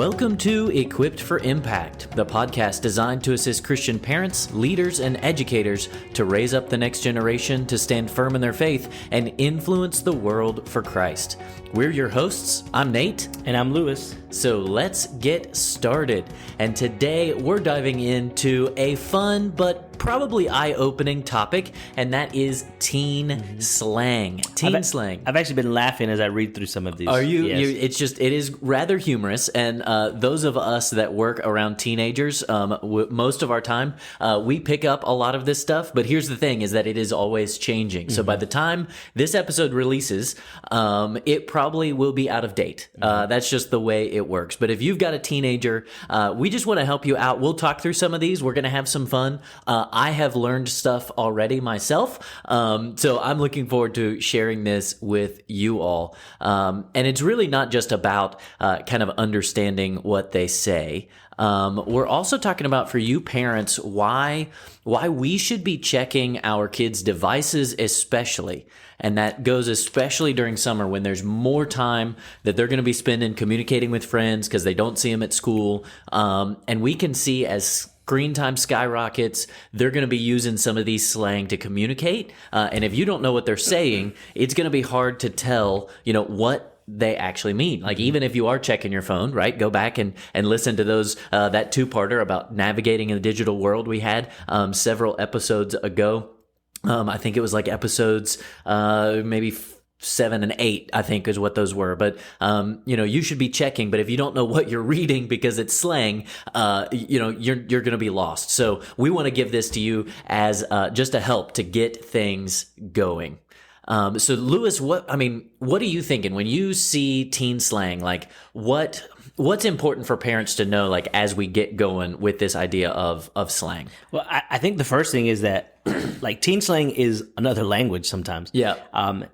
Welcome to Equipped for Impact, the podcast designed to assist Christian parents, leaders, and educators to raise up the next generation to stand firm in their faith and influence the world for Christ. We're your hosts. I'm Nate. And I'm Lewis. So let's get started. And today we're diving into a fun but probably eye-opening topic, and that is teen slang. Teen slang. I've actually been laughing as I read through some of these. Are you? Yes. It is rather humorous, and those of us that work around teenagers, most of our time, we pick up a lot of this stuff. But here's the thing: is that it is always changing. So by the time this episode releases, it probably will be out of date. That's just the way it works. But if you've got a teenager, we just want to help you out. We'll talk through some of these. We're going to have some fun. I have learned stuff already myself, so I'm looking forward to sharing this with you all. And it's really not just about kind of understanding what they say. We're also talking about, for you parents, why we should be checking our kids' devices especially. And that goes especially during summer when there's more time that they're going to be spending communicating with friends because they don't see them at school. And we can see as screen time skyrockets, they're going to be using some of these slang to communicate. And if you don't know what they're saying, it's going to be hard to tell, what they actually mean. Like, even if you are checking your phone, right? Go back and listen to those, that two-parter about navigating in the digital world we had several episodes ago. I think it was like episodes, maybe 7 and 8, I think is what those were. But, you should be checking. But if you don't know what you're reading because it's slang, you're going to be lost. So we want to give this to you as just a help to get things going. So Lewis, what are you thinking when you see teen slang? Like, what's important for parents to know, like, as we get going with this idea of slang? Well, I think the first thing is that like teen slang is another language sometimes. Yeah.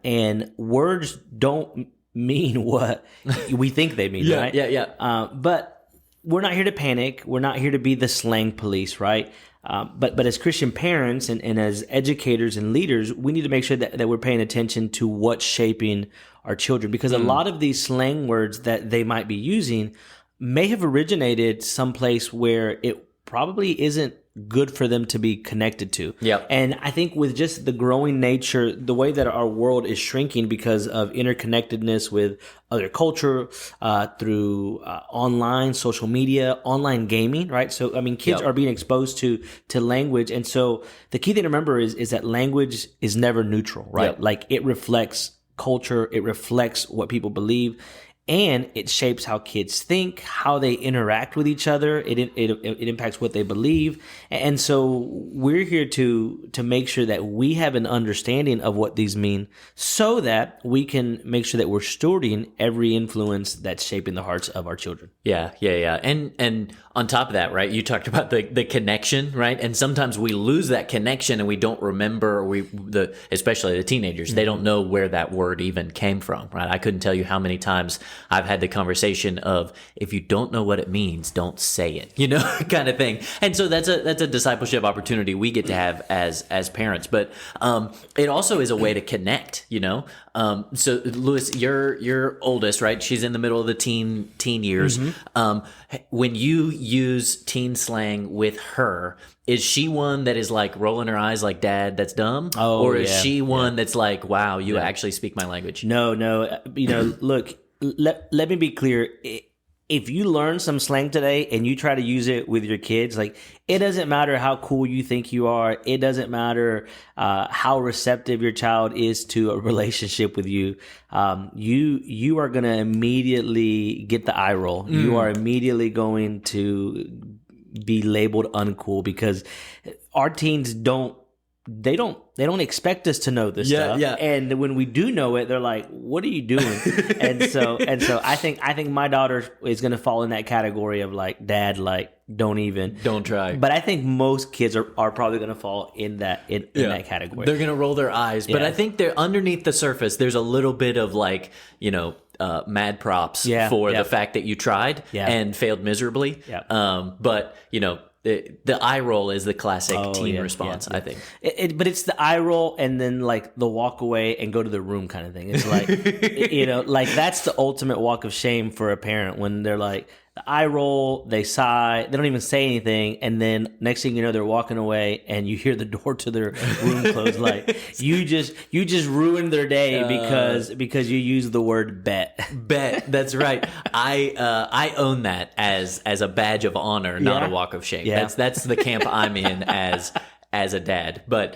And words don't mean what we think they mean, right? Yeah. But we're not here to panic. We're not here to be the slang police, right? But as Christian parents and as educators and leaders, we need to make sure that we're paying attention to what's shaping our children, because a lot of these slang words that they might be using may have originated someplace where it probably isn't good for them to be connected to. Yep. And I think with just the growing nature, the way that our world is shrinking because of interconnectedness with other culture, through online, social media, online gaming, right? So, kids are being exposed to language. And so the key thing to remember is that language is never neutral, right? Yep. Like, it reflects culture, it reflects what people believe, and it shapes how kids think, how they interact with each other. It impacts what they believe. And so we're here to make sure that we have an understanding of what these mean so that we can make sure that we're stewarding every influence that's shaping the hearts of our children. Yeah. And on top of that, right, you talked about the connection, right? And sometimes we lose that connection and we don't remember, especially the teenagers, they don't know where that word even came from, right? I couldn't tell you how many times I've had the conversation of, if you don't know what it means, don't say it, kind of thing. And so that's a discipleship opportunity we get to have as parents. But it also is a way to connect, So Lewis, your oldest, right? She's in the middle of the teen years. When you use teen slang with her, is she one that is like rolling her eyes like, Dad, that's dumb? Or is she one that's like, wow, you actually speak my language? No. Look, let me be clear. If you learn some slang today and you try to use it with your kids, like, it doesn't matter how cool you think you are. It doesn't matter how receptive your child is to a relationship with you. You are going to immediately get the eye roll. You are immediately going to be labeled uncool, because our teens don't expect us to know this stuff. Yeah. And when we do know it, they're like, "What are you doing?" and so I think my daughter is going to fall in that category of like, "Dad, like, don't try." But I think most kids are probably going to fall in that that category. They're going to roll their eyes, but I think they're underneath the surface. There's a little bit of like, mad props for the fact that you tried and failed miserably. But the eye roll is the classic teen response, I think. But it's the eye roll and then like the walk away and go to the room kind of thing. It's like, like that's the ultimate walk of shame for a parent when they're like, the eye roll, they sigh, they don't even say anything, and then next thing you know, they're walking away, and you hear the door to their room close. Like you just ruined their day because you used the word bet. Bet. That's right. I own that as a badge of honor, not a walk of shame. Yeah. That's the camp I'm in as a dad. But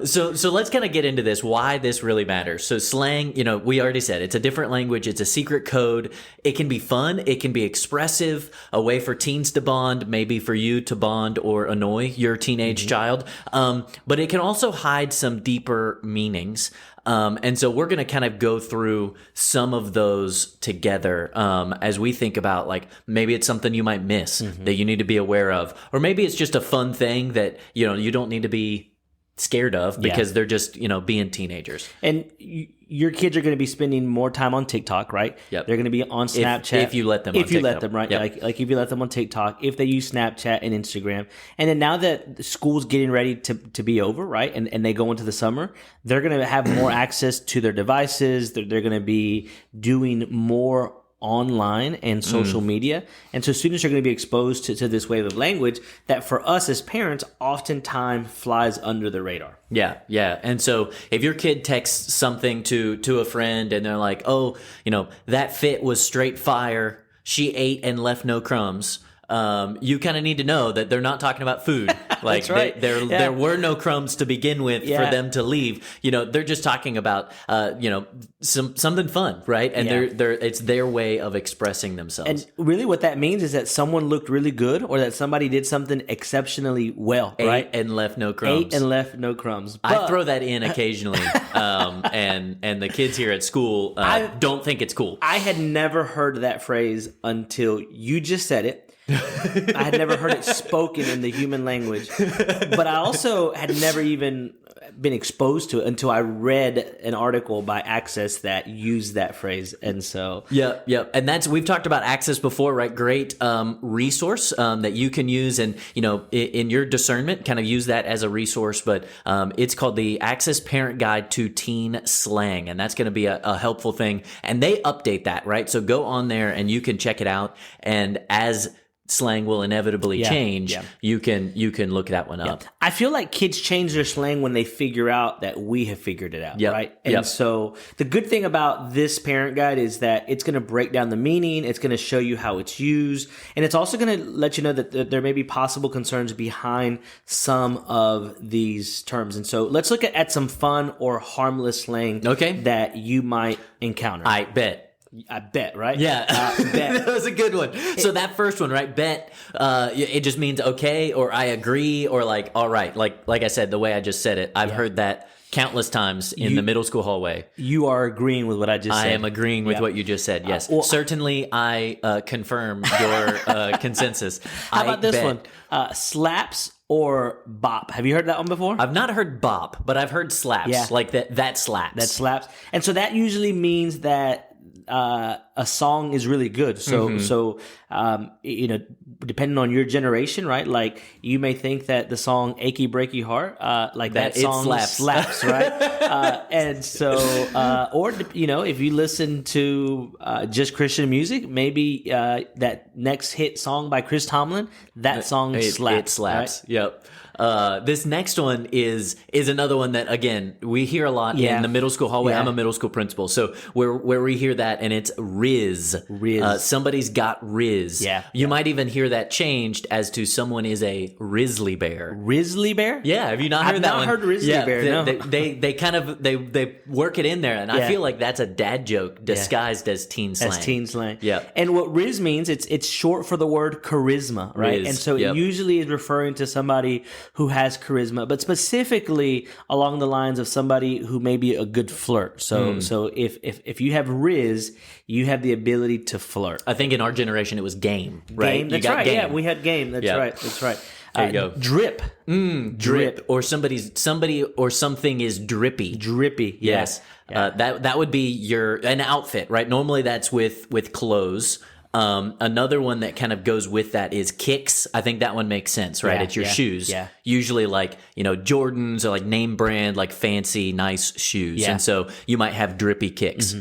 so let's kind of get into this, why this really matters. So slang, we already said it's a different language. It's a secret code. It can be fun. It can be expressive, a way for teens to bond, maybe for you to bond or annoy your teenage child. But it can also hide some deeper meanings. And so we're going to kind of go through some of those together as we think about, like, maybe it's something you might miss that you need to be aware of, or maybe it's just a fun thing that, you don't need to be scared of because they're just, being teenagers. And your kids are going to be spending more time on TikTok, right? Yep. They're going to be on Snapchat. If you let them on on TikTok. TikTok. Let them, right? Yep. Like if you let them on TikTok, if they use Snapchat and Instagram. And then now that school's getting ready to be over, right? And they go into the summer, they're going to have more access to their devices. They're going to be doing more online and social media. And so students are going to be exposed to this wave of language that for us as parents oftentimes flies under the radar. Yeah, yeah. And so if your kid texts something to a friend and they're like, oh, that fit was straight fire, she ate and left no crumbs. You kind of need to know that they're not talking about food. Like, That's right. There were no crumbs to begin with for them to leave. They're just talking about, something fun, right? And it's their way of expressing themselves. And really what that means is that someone looked really good or that somebody did something exceptionally well, right? Ate and left no crumbs. Ate and left no crumbs. I throw that in occasionally. And the kids here at school don't think it's cool. I had never heard that phrase until you just said it. I had never heard it spoken in the human language, but I also had never even been exposed to it until I read an article by Access that used that phrase. And so, yeah. And we've talked about Access before, right? Great resource that you can use, and in your discernment, kind of use that as a resource. But it's called the Access Parent Guide to Teen Slang, and that's going to be a helpful thing. And they update that, right? So go on there and you can check it out. And as slang will inevitably change, you can look that one up. I feel like kids change their slang when they figure out that we have figured it out, right? And so the good thing about this parent guide is that it's going to break down the meaning, it's going to show you how it's used, and it's also going to let you know that there may be possible concerns behind some of these terms. And so let's look at some fun or harmless slang that you might encounter. I bet, right? Yeah. Bet. That was a good one. So that first one, right? Bet, it just means okay, or I agree, or like, all right. Like I said, the way I just said it, I've heard that countless times in the middle school hallway. You are agreeing with what I just said. I am agreeing with what you just said, yes. Certainly, I confirm your consensus. How about this one? Slaps or bop. Have you heard that one before? I've not heard bop, but I've heard slaps. Like that slaps. That slaps. And so that usually means that a song is really good. So depending on your generation, right? Like you may think that the song "Achy Breaky Heart," like that song slaps, right? And so, or if you listen to just Christian music, maybe that next hit song by Chris Tomlin, that song slaps. It slaps. Right? Yep. This next one is another one that, again, we hear a lot in the middle school hallway. I'm a middle school principal, so where we hear that, and it's Riz. Somebody's got Riz. You might even hear that changed as to someone is a Rizzly Bear. Rizzly Bear? Yeah, have you not heard that one? I've not heard Rizzly Bear, no. They kind of they work it in there, and I feel like that's a dad joke disguised as teen slang. As teen slang. Yeah. And what Riz means, it's short for the word charisma, right? Riz, and so it usually is referring to somebody who has charisma, but specifically along the lines of somebody who may be a good flirt. So if you have Riz, you have the ability to flirt. I think in our generation it was game, right? Game. That's right. Game. Yeah, we had game. That's right. That's right. There you go. Drip. Drip. Or somebody or something is drippy. Drippy. Yes. That would be an outfit, right? Normally that's with clothes. Another one that kind of goes with that is kicks. I think that one makes sense, right? Yeah, It's your yeah, shoes. yeah. Usually like, Jordans or like name brand, like fancy, nice shoes. Yeah. And so you might have drippy kicks,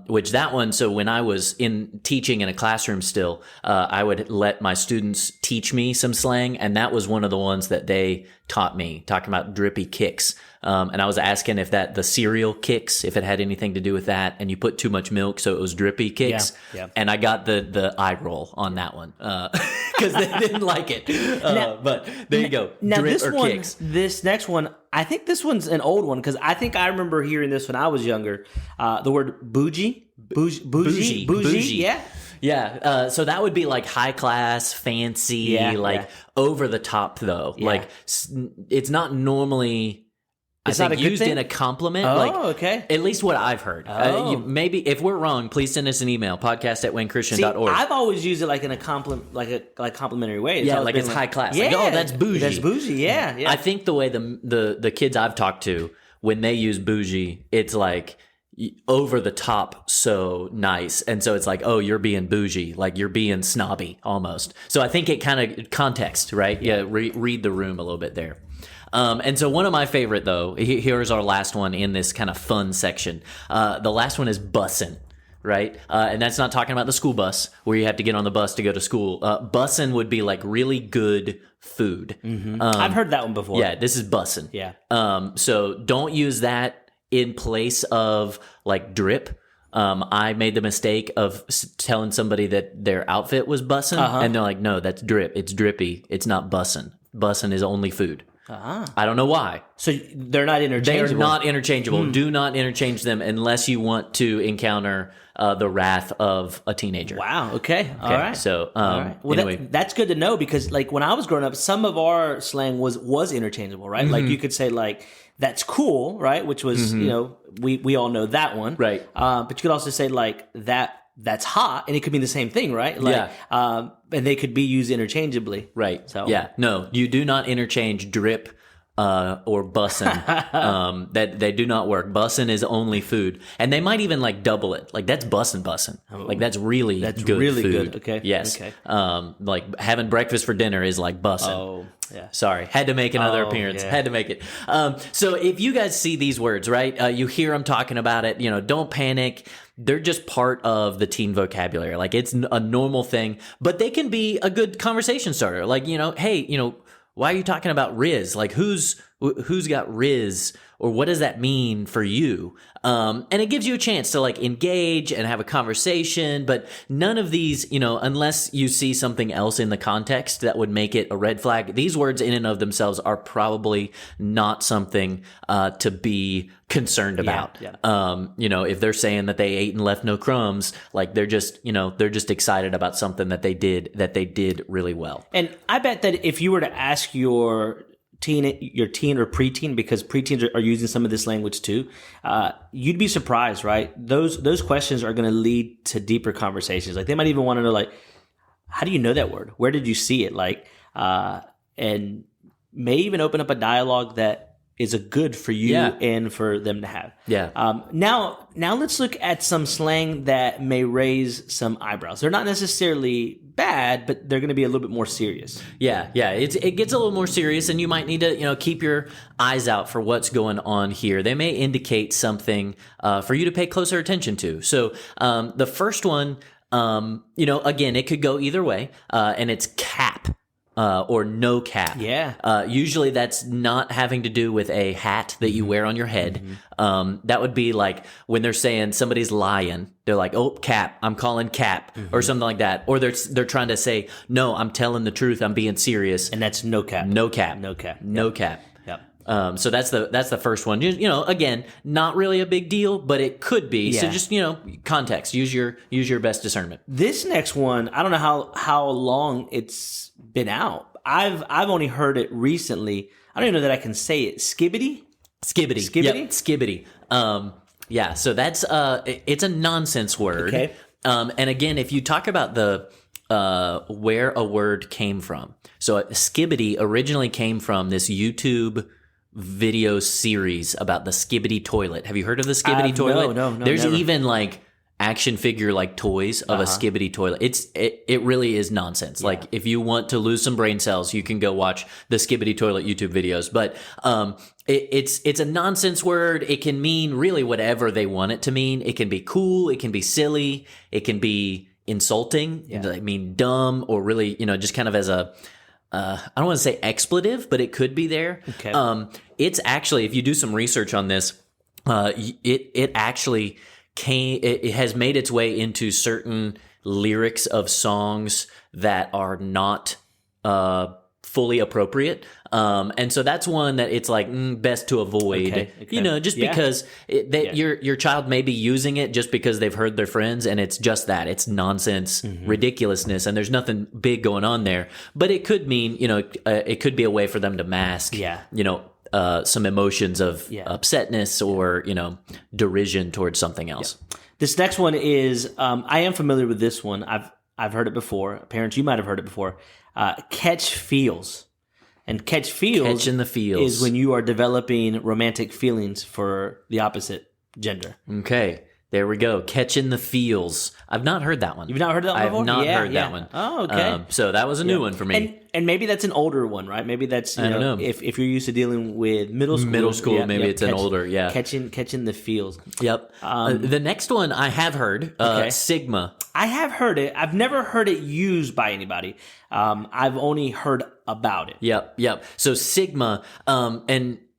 which that one, so when I was in teaching in a classroom still, I would let my students teach me some slang. And that was one of the ones that they taught me, talking about drippy kicks. And I was asking if the cereal kicks, if it had anything to do with that, and you put too much milk, so it was drippy kicks. Yeah. And I got the eye roll on that one because they didn't like it. But there you go, Now drip this or one, kicks. this next one, I think this one's an old one because I think I remember hearing this when I was younger. The word bougie. Bougie. Yeah. Yeah, so that would be like high class, fancy, over the top though. Yeah. Like it's not normally. It's I not think a good used thing? in a compliment. Oh, okay. At least what I've heard. Maybe if we're wrong, please send us an email, podcast@wayneChristian.org. I've always used it like in a complimentary way. Yeah, like it's high class. Yeah, Like, oh, that's bougie. That's bougie. Yeah, yeah. I think the way the kids I've talked to, when they use bougie, it's like over the top, so nice. And so it's like, oh, you're being bougie, like you're being snobby almost. So I think it kind of context, right? Yeah, read the room a little bit there. And so one of my favorite, though, here's our last one in this kind of fun section. The last one is bussin', right? And that's not talking about the school bus where you have to get on the bus to go to school. Bussin' would be like really good food. I've heard that one before. Yeah, this is bussin'. Yeah. So don't use that in place of like drip. I made the mistake of telling somebody that their outfit was bussin', and they're like, no, that's drip. It's drippy. It's not bussin'. Bussin' is only food. I don't know why. So they're not interchangeable. They are not interchangeable. Do not interchange them unless you want to encounter the wrath of a teenager. Wow. Okay. All right. So, All right. Well, anyway. that's good to know because, like, when I was growing up, some of our slang was interchangeable, right? Like, you could say, like, that's cool, right? Which was, we all know that one, Right. But you could also say, like, that's hot, and it could mean the same thing, right? Like, and they could be used interchangeably, Right. So yeah. No, you do not interchange drip or bussin'. That they do not work. Bussin' is only food, and they might even like double it. Like that's bussin'. Like that's really good really food. good. Okay. Yes. Okay. Like having breakfast for dinner is like bussin'. Oh, yeah. Sorry, had to make another appearance. yeah. Had to make it. So if you guys see these words, right, you hear them talking about it, don't panic. They're just part of the teen vocabulary. Like it's a normal thing, but they can be a good conversation starter. Like, hey, why are you talking about Riz? Like who's got Riz, or what does that mean for you? And it gives you a chance to like engage and have a conversation, but none of these, unless you see something else in the context that would make it a red flag, these words in and of themselves are probably not something to be concerned about. Yeah. If they're saying that they ate and left no crumbs, like they're just excited about something that they did really well. And I bet that if you were to ask your teen or preteen, because preteens are using some of this language too, you'd be surprised, right? Those questions are going to lead to deeper conversations. Like they might even want to know, like, how do you know that word? Where did you see it? Like, and may even open up a dialogue that is a good for you and for them to have. Yeah. Now let's look at some slang that may raise some eyebrows. They're not necessarily bad, but they're going to be a little bit more serious. Yeah. It gets a little more serious, and you might need to, keep your eyes out for what's going on here. They may indicate something for you to pay closer attention to. So the first one, again, it could go either way, and it's cap. Or no cap. Yeah. Usually that's not having to do with a hat that you wear on your head. That would be like when they're saying somebody's lying, they're like, oh, cap, I'm calling cap, or something like that. Or they're trying to say, no, I'm telling the truth, I'm being serious. And that's no cap. No cap. No cap. No cap. Yep. So that's the first one. Again, not really a big deal, but it could be. Yeah. So just, context, use your best discernment. This next one, I don't know how long it's been out. I've only heard it recently. I don't even know that I can say it. Skibbity? Skibbity. Yep, skibbity. Yeah, so that's it's a nonsense word. Okay. And again, if you talk about the where a word came from. So skibbity originally came from this YouTube video series about the skibbity toilet. Have you heard of the skibbity toilet? No. There's never. even like action figure like toys of a Skibbity toilet. It really is nonsense. Like if you want to lose some brain cells, you can go watch the Skibbity toilet YouTube videos. But it's a nonsense word. It can mean really whatever they want it to mean. It can be cool. It can be silly. It can be insulting. I mean, dumb, or really, just kind of as a I don't want to say expletive, but it could be there. Okay. It's actually, if you do some research on this, it actually it has made its way into certain lyrics of songs that are not fully appropriate. And so that's one that it's like best to avoid, Okay. just because your child may be using it just because they've heard their friends, and it's just that it's nonsense, ridiculousness, and there's nothing big going on there. But it could mean, it could be a way for them to mask, some emotions of upsetness or, derision towards something else. This next one is, I am familiar with this one. I've heard it before. Parents, you might have heard it before. Catch feels. And catch feels Catching the feels is when you are developing romantic feelings for the opposite gender. Okay. There we go. Catching the feels. I've not heard that one. You've not heard that one before? I have not heard that one. Oh, okay. So that was a new one for me. And maybe that's an older one, right? Maybe that's, I don't know. If you're used to dealing with middle school. Maybe it's an older, Catching the feels. Yep. The next one I have heard, Sigma. I have heard it. I've never heard it used by anybody. I've only heard about it. Yep. So Sigma,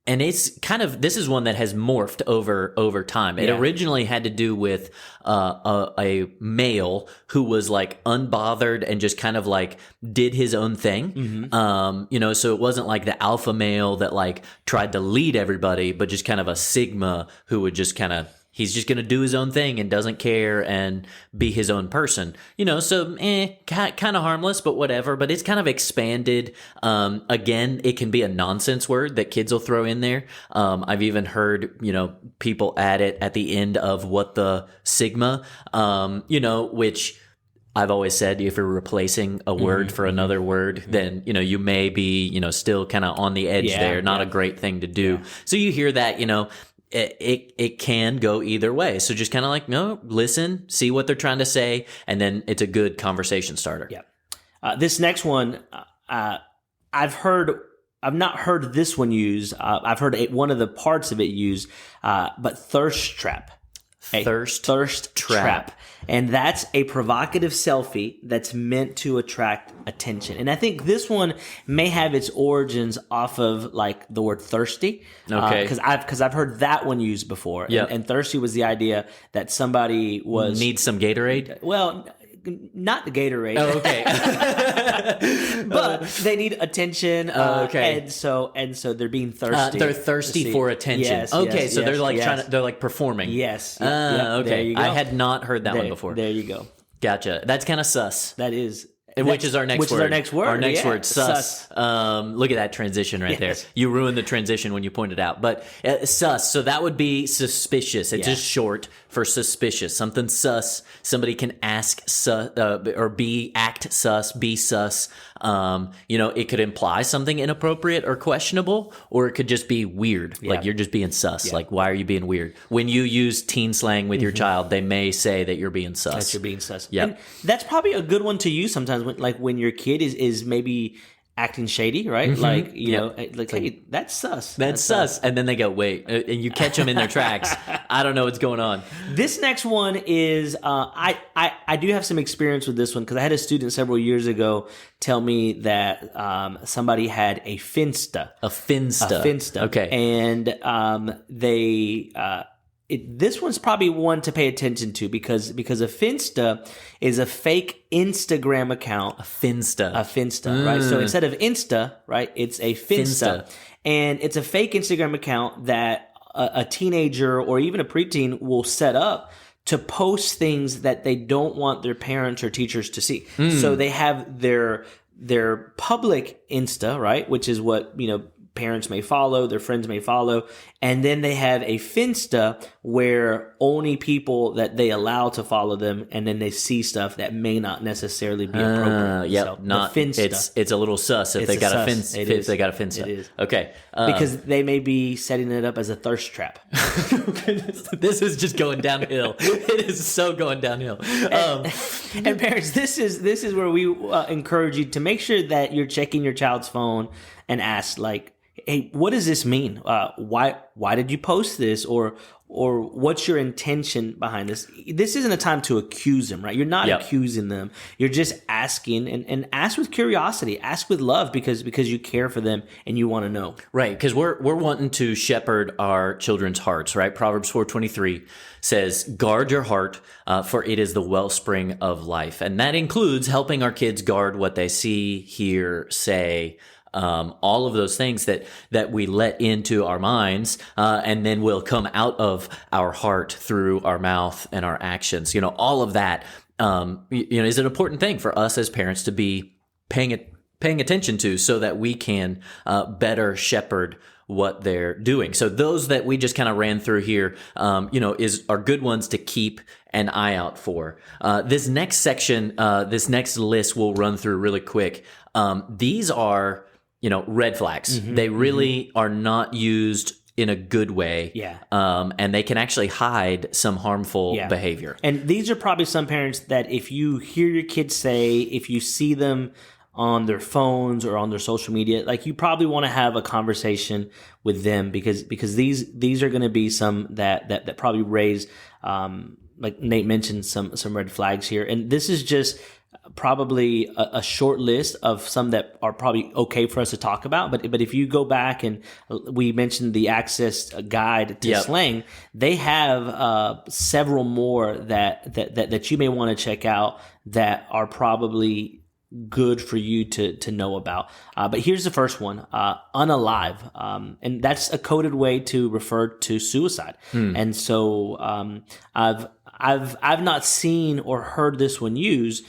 and it's kind of, this is one that has morphed over time. It originally had to do with a male who was like unbothered and just kind of like did his own thing. So it wasn't like the alpha male that like tried to lead everybody, but just kind of a Sigma who would just kind of, he's just going to do his own thing and doesn't care and be his own person. So kind of harmless, but whatever. But it's kind of expanded. Again, it can be a nonsense word that kids will throw in there. I've even heard, people add it at the end of what the Sigma, which I've always said, if you're replacing a word for another word, then, you may be, still kind of on the edge there. Not a great thing to do. So you hear that, it can go either way. So just kind of like, no, listen, see what they're trying to say, and then it's a good conversation starter. Yeah. This next one, I've not heard this one used. I've heard one of the parts of it used, but thirst trap. Thirst trap. And that's a provocative selfie that's meant to attract attention. And I think this one may have its origins off of like the word thirsty. Okay. Because I've heard that one used before. Yep. And thirsty was the idea that somebody was... Needs some Gatorade? Well... Not the Gatorade. Oh, okay. But they need attention. Okay. And so they're being thirsty. They're thirsty for attention. Yes, okay, yes, so they're yes, like yes. they're like performing. Yes. Okay. There you go. I had not heard that one before. There you go. Gotcha. That's kind of sus. That is. Which is our next word. Which is our next word. Our next yeah. word, sus. Look at that transition right there. You ruined the transition when you pointed out. But sus, so that would be suspicious. It's just short for suspicious. Something sus. Somebody can act sus, be sus. It could imply something inappropriate or questionable, or it could just be weird. Yeah. Like you're just being sus. Yeah. Like, why are you being weird? When you use teen slang with your child, they may say that you're being sus. That you're being sus. Yeah. And that's probably a good one to use sometimes when your kid is maybe acting shady, right? Like, hey, that's sus. That's sus. And then they go, wait, and you catch them in their tracks. I don't know what's going on. This next one is, I do have some experience with this one because I had a student several years ago tell me that somebody had a finsta. A finsta. Okay. And this one's probably one to pay attention to because a finsta is a fake Instagram account. A finsta, right? So instead of Insta, right, it's a finsta. And it's a fake Instagram account that a teenager or even a preteen will set up to post things that they don't want their parents or teachers to see. So they have their public Insta, right, which is what, parents may follow, their friends may follow. And then they have a Finsta where only people that they allow to follow them, and then they see stuff that may not necessarily be appropriate. Yeah, So, not the Finsta. it's a little sus if It's they a got a sus. fin It if is. they got a Finsta. It is. Okay. Because they may be setting it up as a thirst trap. This is just going downhill. It is so going downhill. And parents, this is where we encourage you to make sure that you're checking your child's phone and ask, like, hey, what does this mean? Why did you post this? Or what's your intention behind this? This isn't a time to accuse them, right? You're not accusing them. You're just asking, and ask with curiosity, ask with love, because you care for them and you want to know. Right, because we're wanting to shepherd our children's hearts, right? Proverbs 4:23 says, "Guard your heart, for it is the wellspring of life," and that includes helping our kids guard what they see, hear, say. All of those things that we let into our minds, and then will come out of our heart through our mouth and our actions. All of that, is an important thing for us as parents to be paying attention to, so that we can better shepherd what they're doing. So those that we just kind of ran through here, are good ones to keep an eye out for. This next section, this next list we'll run through really quick. These are red flags. They really are not used in a good way. Yeah. And they can actually hide some harmful behavior. And these are probably some parents that if you hear your kids say, if you see them on their phones or on their social media, like, you probably want to have a conversation with them, because these are going to be some that probably raise, like Nate mentioned, some red flags here. And this is just probably a short list of some that are probably okay for us to talk about. But if you go back, and we mentioned the Access Guide to Slang, they have several more that you may want to check out that are probably good for you to know about. But here's the first one, unalive. And that's a coded way to refer to suicide. And so I've not seen or heard this one used.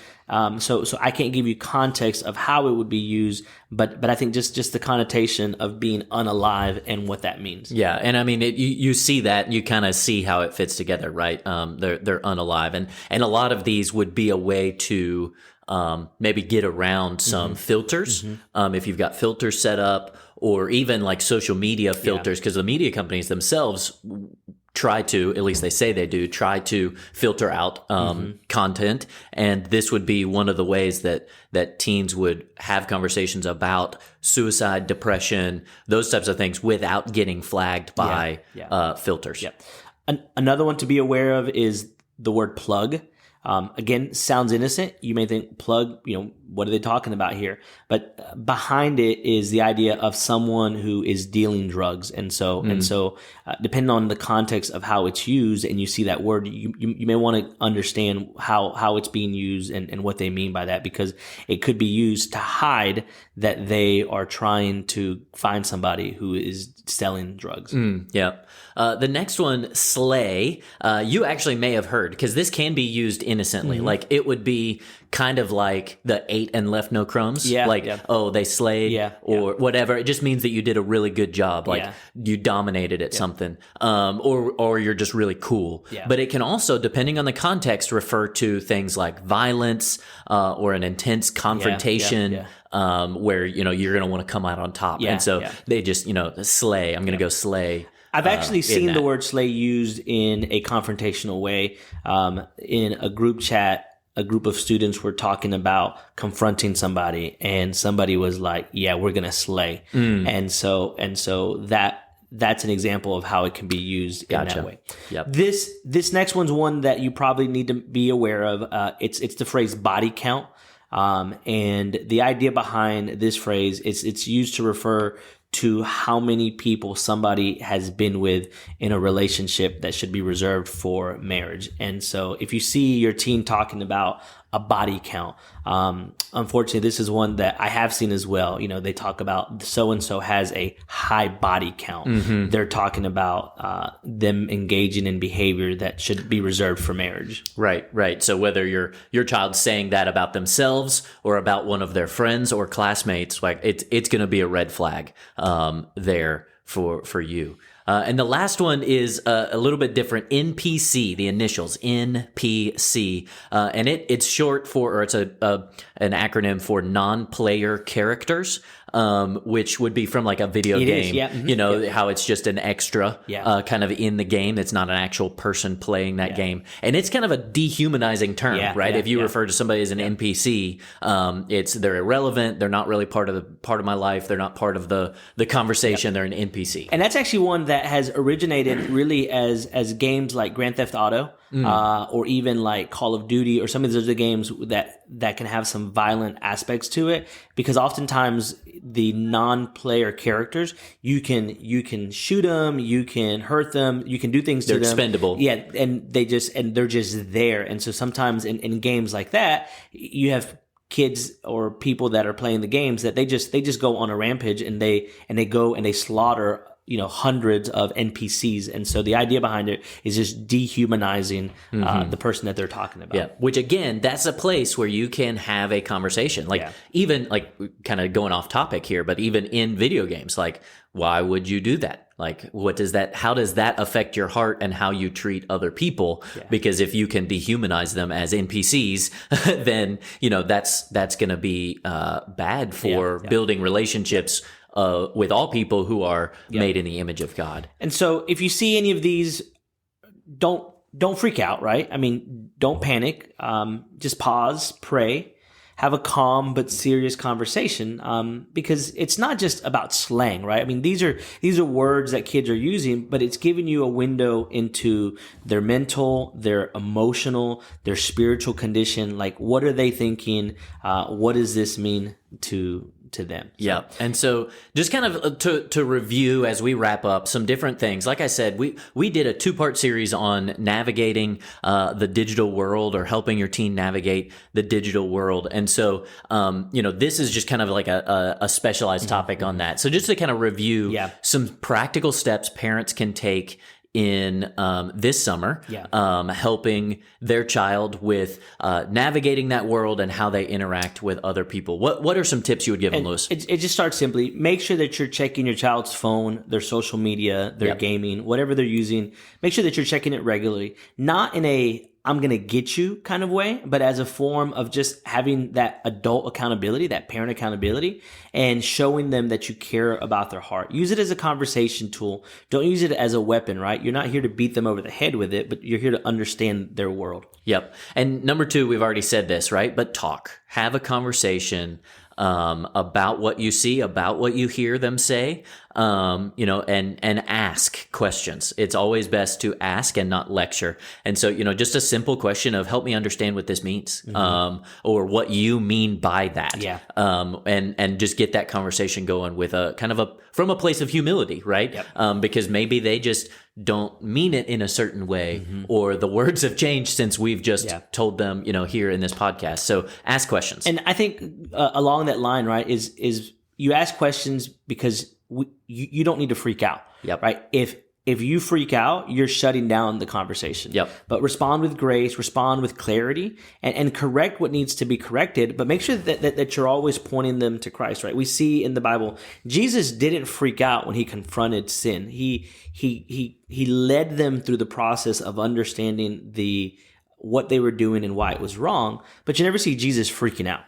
So I can't give you context of how it would be used, but I think just the connotation of being unalive and what that means. Yeah, and I mean, you see that, and you kind of see how it fits together, right? They're unalive, and a lot of these would be a way to maybe get around some filters, if you've got filters set up, or even like social media filters, because the media companies themselves try to, at least they say they do, try to filter out content. And this would be one of the ways that teens would have conversations about suicide, depression, those types of things without getting flagged by filters. Yeah. Another one to be aware of is the word plug. Again, sounds innocent. You may think plug, what are they talking about here? But behind it is the idea of someone who is dealing drugs. And so, depending on the context of how it's used, and you see that word, you may want to understand how it's being used and what they mean by that, because it could be used to hide that they are trying to find somebody who is selling drugs. The next one, slay, you actually may have heard, because this can be used innocently. Like, it would be kind of like the ate and left no crumbs. Oh, they slayed, or whatever. It just means that you did a really good job. Like, you dominated at something, or you're just really cool. But it can also, depending on the context, refer to things like violence, or an intense confrontation. Where, you're going to want to come out on top. And so they just, slay. I'm going to go slay. I've actually seen the word slay used in a confrontational way. In a group chat, a group of students were talking about confronting somebody, and somebody was like, yeah, we're going to slay. And so that's an example of how it can be used in that way. This next one's one that you probably need to be aware of. It's the phrase body count. And the idea behind this phrase is it's used to refer to how many people somebody has been with in a relationship that should be reserved for marriage. And so if you see your teen talking about a body count. Unfortunately, this is one that I have seen as well. They talk about so-and-so has a high body count. They're talking about them engaging in behavior that should be reserved for marriage. Right. So whether your child's saying that about themselves or about one of their friends or classmates, like it's going to be a red flag there for you. And the last one is a little bit different. NPC, the initials NPC, and it's short for, or it's an acronym for non-player characters, which would be from like a video game. How it's just an extra, kind of in the game. It's not an actual person playing that game, and it's kind of a dehumanizing term, right? If you refer to somebody as an NPC, they're irrelevant. They're not really part of my life. They're not part of the conversation. They're an NPC, and that's actually one that has originated really as games like Grand Theft Auto, or even like Call of Duty, or some of those other games that can have some violent aspects to it, because oftentimes the non-player characters, you can shoot them, you can hurt them, you can do things to them. They're expendable. Yeah, and they're just there. And so sometimes in games like that, you have kids or people that are playing the games that they just go on a rampage, and they go and they slaughter hundreds of NPCs. And so the idea behind it is just dehumanizing the person that they're talking about. Yeah. Which again, that's a place where you can have a conversation. Even like kind of going off topic here, but even in video games, like, why would you do that? Like, how does that affect your heart and how you treat other people? Yeah. Because if you can dehumanize them as NPCs, then, that's going to be bad for building relationships with all people who are made in the image of God. And so if you see any of these, don't freak out, right? I mean, don't panic. Just pause, pray, have a calm but serious conversation, because it's not just about slang, right? I mean, these are words that kids are using, but it's giving you a window into their mental, their emotional, their spiritual condition. Like, what are they thinking? What does this mean to them? Yeah. And so just kind of to review as we wrap up some different things. Like I said, we did a 2-part series on navigating the digital world, or helping your teen navigate the digital world. And so, this is just kind of like a specialized topic on that. So just to kind of review some practical steps parents can take in this summer, helping their child with navigating that world and how they interact with other people. What are some tips you would give them, Lewis? It just starts simply. Make sure that you're checking your child's phone, their social media, their gaming, whatever they're using. Make sure that you're checking it regularly, not in a I'm going to get you kind of way, but as a form of just having that adult accountability, that parent accountability, and showing them that you care about their heart. Use it as a conversation tool. Don't use it as a weapon, right? You're not here to beat them over the head with it, but you're here to understand their world. Yep. And number 2, we've already said this, right? But talk. Have a conversation about what you see, about what you hear them say, and ask questions. It's always best to ask and not lecture. And so, just a simple question of, help me understand what this means, or what you mean by that. Yeah. And just get that conversation going with a kind of from a place of humility, right? Yep. Because maybe they just don't mean it in a certain way, or the words have changed since we've just told them, here in this podcast. So ask questions. And I think along that line, right, is you ask questions because you don't need to freak out. Yep. Right? If you freak out, you're shutting down the conversation. Yep. But respond with grace, respond with clarity, and correct what needs to be corrected. But make sure that you're always pointing them to Christ, right? We see in the Bible, Jesus didn't freak out when he confronted sin. He led them through the process of understanding what they were doing and why it was wrong. But you never see Jesus freaking out.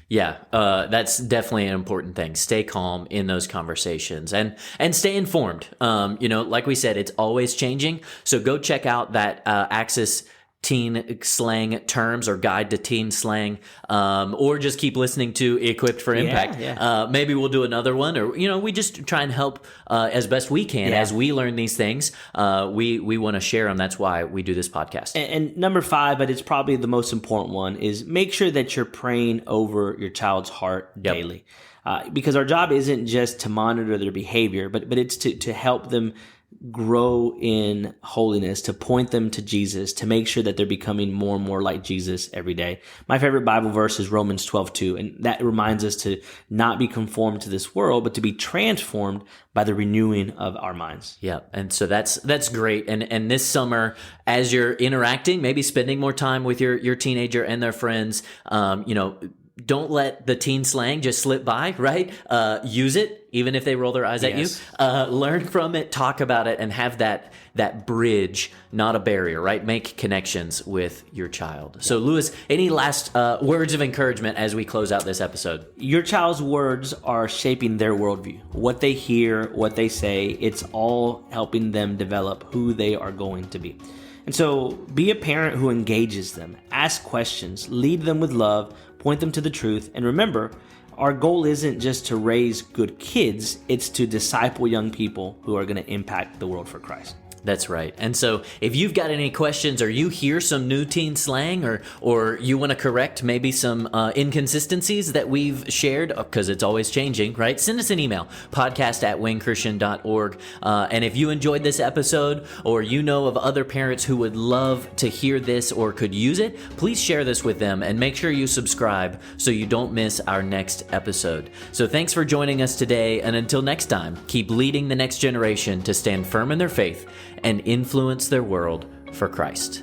Yeah, that's definitely an important thing. Stay calm in those conversations and stay informed. Like we said, it's always changing. So go check out that Axis Teen Slang terms, or Guide to Teen Slang, or just keep listening to Equipped for Impact. Yeah. Maybe we'll do another one, or we just try and help as best we can as we learn these things. We want to share them. That's why we do this podcast. And number 5, but it's probably the most important one, is make sure that you're praying over your child's heart daily, because our job isn't just to monitor their behavior, but it's to help them grow in holiness, to point them to Jesus, to make sure that they're becoming more and more like Jesus every day. My favorite Bible verse is Romans 12:2, and that reminds us to not be conformed to this world, but to be transformed by the renewing of our minds. Yeah, and so that's great. And this summer, as you're interacting, maybe spending more time with your teenager and their friends, don't let the teen slang just slip by, right? Use it, even if they roll their eyes at you. Learn from it, talk about it, and have that bridge, not a barrier, right? Make connections with your child. So, Lewis, any last words of encouragement as we close out this episode? Your child's words are shaping their worldview. What they hear, what they say, it's all helping them develop who they are going to be. And so be a parent who engages them, ask questions, lead them with love, point them to the truth. And remember, our goal isn't just to raise good kids, it's to disciple young people who are going to impact the world for Christ. That's right. And so if you've got any questions, or you hear some new teen slang, or you want to correct maybe some inconsistencies that we've shared, because it's always changing, right? Send us an email, podcast@wayneChristian.org. And if you enjoyed this episode, or you know of other parents who would love to hear this or could use it, please share this with them and make sure you subscribe so you don't miss our next episode. So thanks for joining us today. And until next time, keep leading the next generation to stand firm in their faith and influence their world for Christ.